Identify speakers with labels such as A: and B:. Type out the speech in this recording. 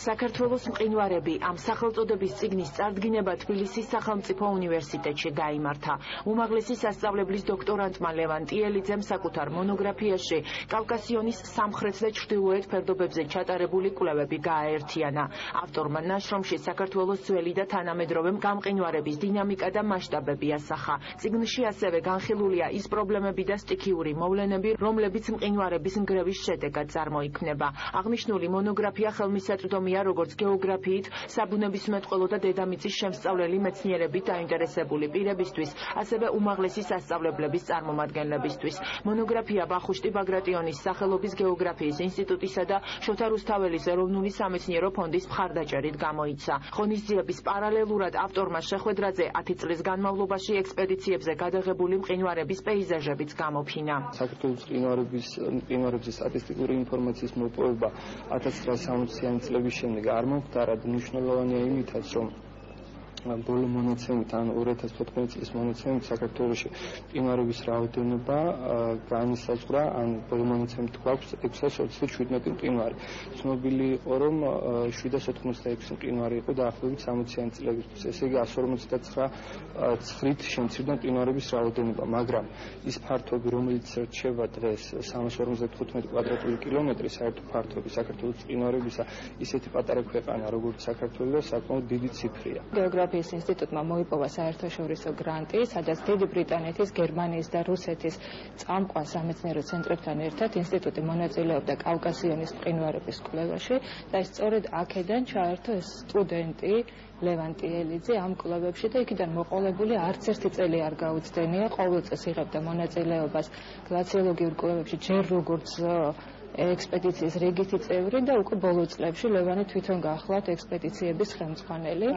A: საქართველოს მყინვარები ამ სახელწოდების წიგნის წარდგინება თბილისის სახელმწიფო უნივერსიტეტში გაიმართა. უმაღლესი სასწავლებლის დოქტორანტმა ლევან ტიელიძემ საკუთარ მონოგრაფიაში კავკასიონის სამხრეთ და ჩრდილოეთ ფერდობებზე ჩატარებული კვლევები გააერთიანა. ავტორმა ნაშრომში საქართველოს ძველი და თანამედროვე გამყინვარების დინამიკა და მასშტაბები ასახა. წიგნში ასევე განხილულია ის პრობლემები და სტიქიური მოვლენები, რომლებიც მყინვარების ნგრევის შედეგად წარმოიქმნება. აღნიშნული მონოგრაფია ხელმისაწვდომია როგორც გეოგრაფიით, საბუნებისმეტყველო და დედამიწის შემსწავლელი მეცნიერებით დაინტერესებული პირებისთვის, ასევე უმაღლესი სასწავლებლების წარმომადგენლებისთვის. მონოგრაფია ვახუშტი ბაგრატიონის სახელობის გეოგრაფიის ინსტიტუტისა და შოთა რუსთაველის ეროვნული სამეცნიერო ფონდის მხარდაჭერით გამოიცა. ღონისძიების პარალელურად ავტორმა შეხვედრაზე 10 წლის განმავლობაში ექსპედიციებზე გადაღებული მყინვარების პეიზაჟებიც გამოფინა.
B: საქართველოს მყინვარებზე სტატისტიკური ინფორმაციის მოპოვება 1960-იანი წლების შემდეგ არ მომხდარა და მნიშვნელოვანია იმითაც, რომ ბოლო მონაცემით, ან 2014 წლის მონაცემით საქართველოში მყინვარების რაოდენობა განისაზღვრა, ან ბოლო მონაცემით გვაქვს 627 მყინვარი. ცნობილი იყო, რომ 786 მყინვარი იყო დაახლოებით 60-იანი წლებისთვის. ესე იგი 159 ცხრით შემცირდა მყინვარების რაოდენობა, მაგრამ ის ფართობი, რომელიც რჩება დღეს 355 კვადრატული კილომეტრი საერთო ფართობი საქართველოს მყინვარებისა, ისეთი პატარა ქვეყანა, როგორც საქართველო, საკმაოდ დიდი ციფრია.
C: გეოგრაფიის ინსტიტუტმა მოიპოვა საერთაშორისო გრანტი, სადაც დიდი ბრიტანეთის, გერმანიის და რუსეთის წამყვან სამეცნიერო ცენტრებთან ერთად ინსტიტუტი მონაწილეობდა კავკასიონის მყინვარების კვლევაში და სწორედ აქედან ჩაერთო ეს სტუდენტი ლევან ტიელიძე ამ კვლევებში და იქიდან მოყოლებული არც ერთი წელი არ გაუცდენია, ყოველ წელს იღებდა მონაწილეობას გლაციოლოგიურ კვლევებში, ჯერ როგორც ექსპედიციის რიგითი წევრი და უკვე ბოლო წლებში ლევანი თვითონ გახლავთ ექსპედიციების ხელმძღვანელი.